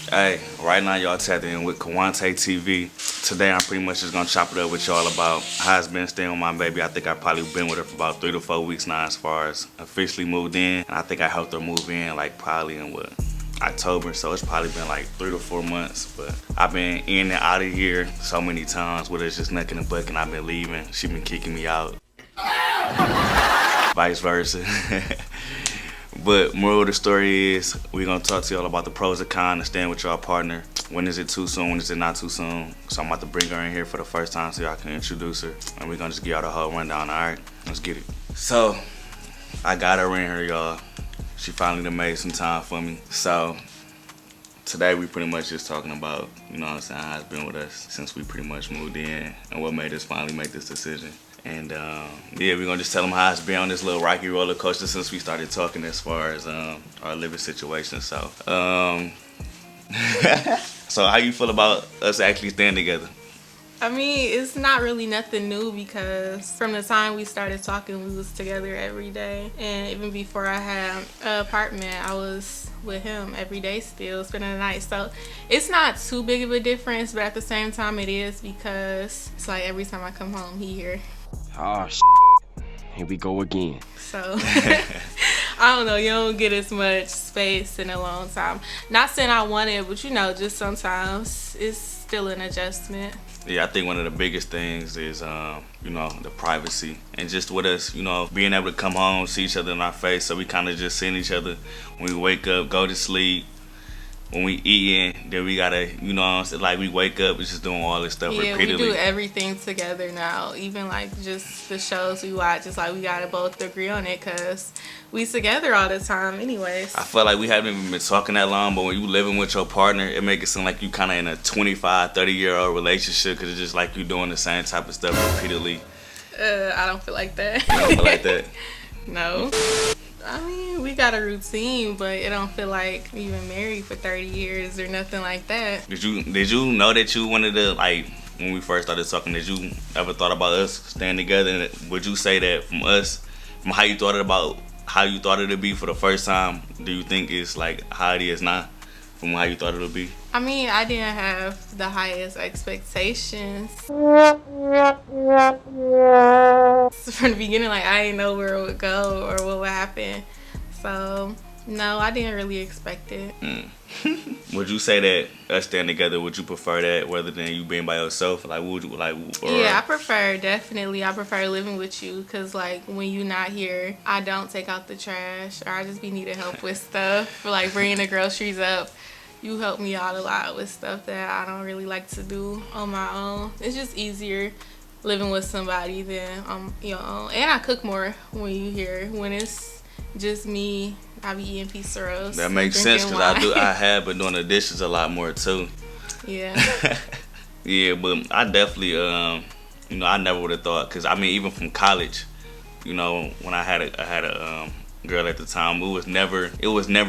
Hey, right now y'all tapped in with Kawanta TV. Today I'm pretty much just gonna chop it up with y'all about how it's been staying with my baby. I think I've probably been with her for about 3 to 4 weeks now as far as officially moved in. And I think I helped her move in like probably in October, so it's probably been like 3 to 4 months. But I've been in and out of here so many times where it's just necking and bucking. I've been leaving, she been kicking me out. Vice versa. But moral of the story is we're gonna talk to y'all about the pros and cons of staying with y'all partner. When is it too soon? When is it not too soon? So I'm about to bring her in here for the first time so y'all can introduce her. And we're gonna just give y'all the whole rundown, alright? Let's get it. So, I got her in here, y'all. She finally done made some time for me. So, today we pretty much just talking about, you know what I'm saying, how it's been with us since we pretty much moved in and what made us finally make this decision. And yeah, we're gonna just tell them how it's been on this little rocky roller coaster since we started talking as far as our living situation. So, so how you feel about us actually staying together? I mean, it's not really nothing new because from the time we started talking, we was together every day. And even before I had an apartment, I was with him every day still, spending the night. So it's not too big of a difference, but at the same time it is because it's like every time I come home, he here. Oh, here we go again. So, I don't know, you don't get as much space in a long time. Not saying I want it, but you know, just sometimes it's still an adjustment. Yeah, I think one of the biggest things is, you know, the privacy. And just with us, you know, being able to come home, see each other in our face, so we kind of just seeing each other when we wake up, go to sleep. When we eating, then we gotta, you know what I'm saying, like we wake up, it's just doing all this stuff repeatedly. Yeah, we do everything together now. Even like just the shows we watch, it's like we gotta both agree on it because we together all the time anyways. I feel like we haven't even been talking that long, but when you living with your partner, it make it seem like you kind of in a 25, 30-year-old relationship because it's just like you doing the same type of stuff repeatedly. I don't feel like that. You don't feel like that? No. I mean, we got a routine, but it don't feel like we've been married for 30 years or nothing like that. Did you know that you wanted to, like, when we first started talking, did you ever thought about us staying together? And would you say that from us, from how you thought it'd be for the first time, do you think it's like how it is now from how you thought it would be? I mean, I didn't have the highest expectations. From the beginning, like, I didn't know where it would go or what would happen. So, no, I didn't really expect it. Would you say that us staying together, would you prefer that rather than you being by yourself? Like, would you, like, or... Yeah, I prefer living with you because, like, when you're not here, I don't take out the trash or I just be needing help with stuff, for, like, bringing the groceries up. You help me out a lot with stuff that I don't really like to do on my own. It's just easier living with somebody than on your own. And I cook more when you here. When it's just me, I be eating pizza rolls. That makes sense because I have been doing the dishes a lot more too. Yeah. Yeah, but I definitely, you know, I never would have thought, because I mean, even from college, you know, when I had a girl at the time, it was never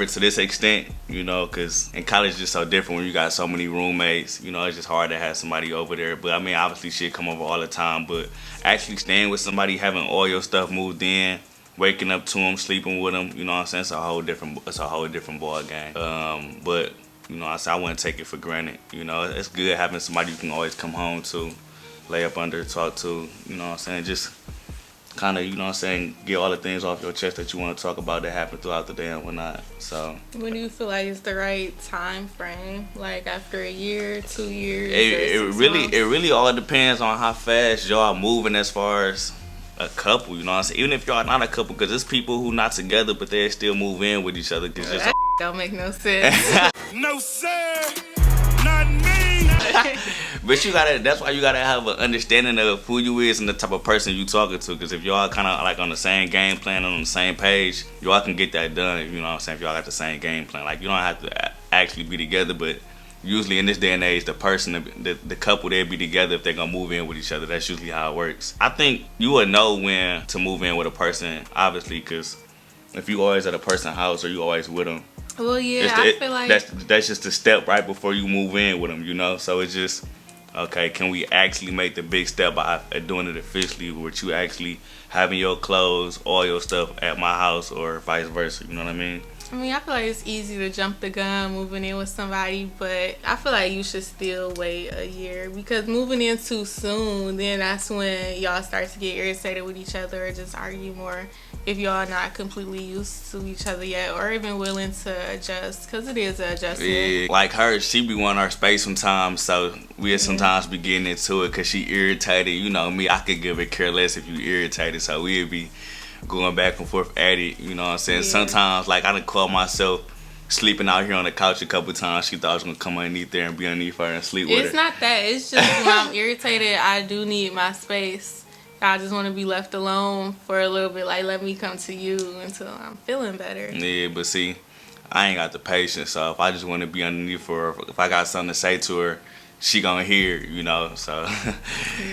to this extent, you know, because in college it's just so different when you got so many roommates. You know, it's just hard to have somebody over there. But I mean, obviously she'd come over all the time, but actually staying with somebody, having all your stuff moved in, waking up to them, sleeping with them, you know what I'm saying, it's a whole different ball game. But you know, I wouldn't take it for granted. You know, it's good having somebody you can always come home to, lay up under, talk to, you know what I'm saying, just kind of, you know what I'm saying, get all the things off your chest that you want to talk about that happen throughout the day and whatnot. So when do you feel like it's the right time frame? Like after a year, 2 years? It really all depends on how fast y'all moving as far as a couple, you know what I'm saying? Even if y'all not a couple, because there's people who not together but they still move in with each other. It's just that don't make no sense. No sir, not me. But that's why you gotta have an understanding of who you is and the type of person you talking to. Because if y'all kind of like on the same game plan, on the same page, y'all can get that done. You know what I'm saying? If y'all got the same game plan, like you don't have to actually be together, but usually in this day and age, the couple, they'll be together if they're gonna move in with each other. That's usually how it works. I think you would know when to move in with a person, obviously, because if you always at a person's house or you always with them. Well, yeah, I feel like that's just a step right before you move in with them, you know. So it's just, okay, can we actually make the big step by doing it officially, with you actually having your clothes, all your stuff at my house, or vice versa? You know what I mean? I mean, I feel like it's easy to jump the gun moving in with somebody, but I feel like you should still wait a year, because moving in too soon, then that's when y'all start to get irritated with each other or just argue more if y'all not completely used to each other yet, or even willing to adjust, because it is an adjustment. Yeah, like her, she be wanting our space sometimes, so we'll sometimes be getting into it because she irritated. You know me, I could give a care less if you irritated, so we'll be going back and forth at it, you know what I'm saying? Yeah. Sometimes, like, I done caught myself sleeping out here on the couch a couple times. She thought I was gonna come underneath there and be underneath her and sleep with her. It's not that. It's just when I'm irritated, I do need my space. I just want to be left alone for a little bit. Like, let me come to you until I'm feeling better. Yeah, but see, I ain't got the patience, so if I just want to be underneath her, if I got something to say to her, she gonna hear, you know, so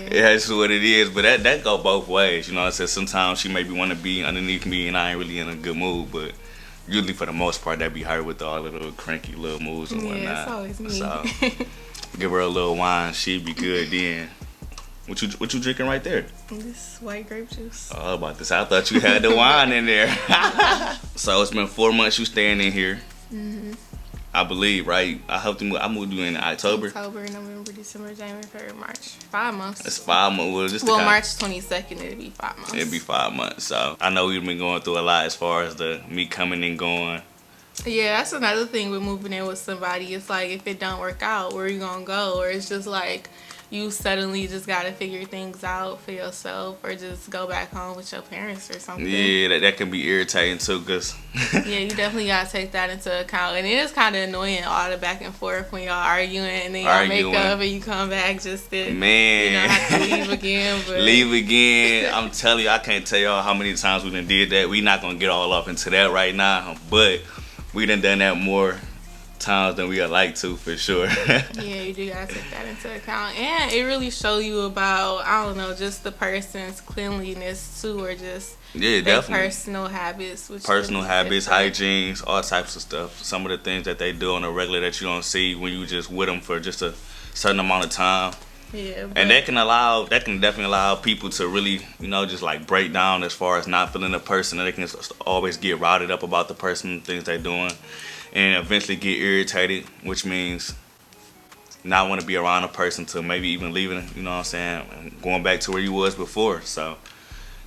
that's what it is. But that go both ways, you know. I said sometimes she maybe want to be underneath me and I ain't really in a good mood, but usually for the most part that be her with all the little cranky little moves and whatnot. Yeah, it's always me. So give her a little wine, she be good then. What you drinking right there? This white grape juice. Oh, about this, I thought you had the wine in there. So it's been 4 months you staying in here. I believe, right? I moved you in October. October, November, December, January, February, March. 5 months. It's 5 months. Well, March 22nd, it'd be 5 months. It'd be 5 months. So I know we've been going through a lot as far as me coming and going. Yeah, that's another thing with moving in with somebody. It's like, if it don't work out, where you gonna go? Or it's just like you suddenly just gotta figure things out for yourself, or just go back home with your parents or something. Yeah, that can be irritating too, cause yeah, you definitely gotta take that into account. And it is kind of annoying, all the back and forth when y'all arguing and then y'all make up and you come back just to have to leave again. But leave again. I'm telling you, I can't tell y'all how many times we done did that. We not gonna get all up into that right now, but we done that more times than we would like to, for sure. Yeah, you do gotta take that into account. And it really show you about, I don't know, just the person's cleanliness too, or just their personal habits. Personal habits, hygienes, all types of stuff. Some of the things that they do on a regular that you don't see when you just with them for just a certain amount of time. Yeah, and that can definitely allow people to really, you know, just like break down as far as not feeling the person. They can always get routed up about the person, things they're doing, and eventually get irritated, which means not want to be around a person to maybe even leaving, you know what I'm saying, and going back to where you was before. So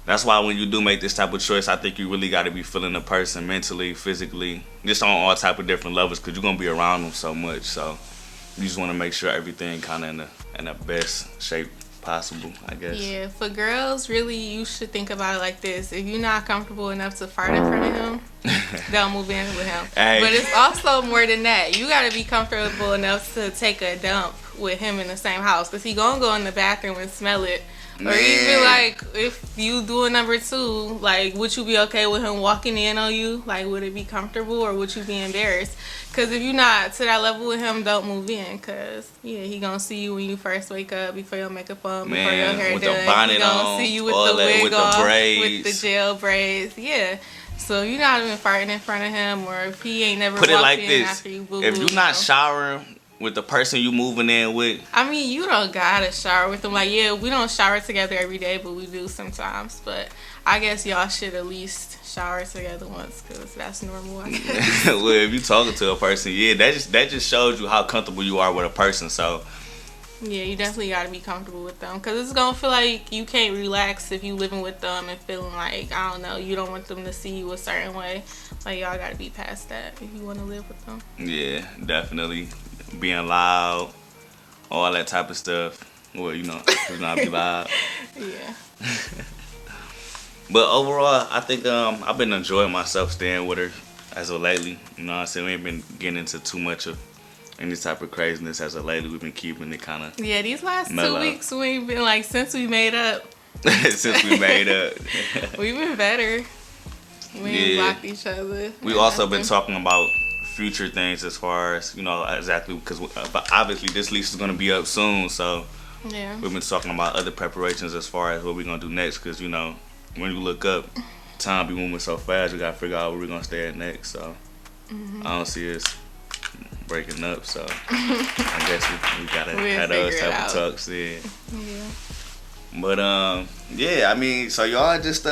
that's why when you do make this type of choice, I think you really got to be feeling the person mentally, physically, just on all type of different levels, because you're going to be around them so much. So you just want to make sure everything kind of in the best shape possible, I guess. Yeah, for girls, really, you should think about it like this. If you're not comfortable enough to fart in front of him, don't move in with him. Hey. But it's also more than that. You got to be comfortable enough to take a dump with him in the same house, because he gonna go in the bathroom and smell it. Or even like, if you do a number 2, like, would you be okay with him walking in on you? Like, would it be comfortable, or would you be embarrassed? Because if you're not to that level with him, don't move in. Because, yeah, he gonna see you when you first wake up, before your makeup on, before your hair with done. The bonnet he gonna on, see you with the wig with off, the braids, with the gel braids. Yeah. So if you're not even farting in front of him, or if he ain't never put it walked like in this. after you boo-boo, if you're not showering with the person you moving in with, I mean, you don't gotta shower with them. Like, yeah, we don't shower together every day, but we do sometimes. But I guess y'all should at least shower together once, because that's normal, I guess. well, if you talking to a person, yeah, that just shows you how comfortable you are with a person. So yeah, you definitely gotta be comfortable with them, because it's gonna feel like you can't relax if you living with them and feeling like, I don't know, you don't want them to see you a certain way. Like, y'all gotta be past that if you want to live with them. Yeah, definitely. Being loud, all that type of stuff. Well, you know, not be loud. Yeah. But overall, I think I've been enjoying myself staying with her as of lately. You know what I'm saying? We ain't been getting into too much of any type of craziness as of lately. We've been keeping it kind of these last mellow. 2 weeks, we ain't been, like, since we made up. Since we made up. We've been better. We ain't blocked each other. We also been talking about future things as far as, you know, exactly, because obviously this lease is going to be up soon, so yeah, we've been talking about other preparations as far as what we're going to do next, because, you know, when you look up, time be moving so fast, we got to figure out where we're going to stay at next. So I don't see us breaking up, so I guess we got to have those type of talks then. Yeah. But yeah, I mean, so y'all just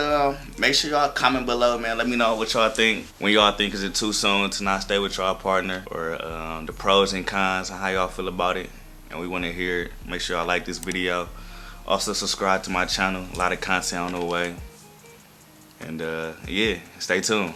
make sure y'all comment below, man. Let me know what y'all think. When y'all think is it too soon to not stay with y'all partner, or the pros and cons and how y'all feel about it. And we want to hear it. Make sure y'all like this video. Also subscribe to my channel. A lot of content on the way. And yeah, stay tuned.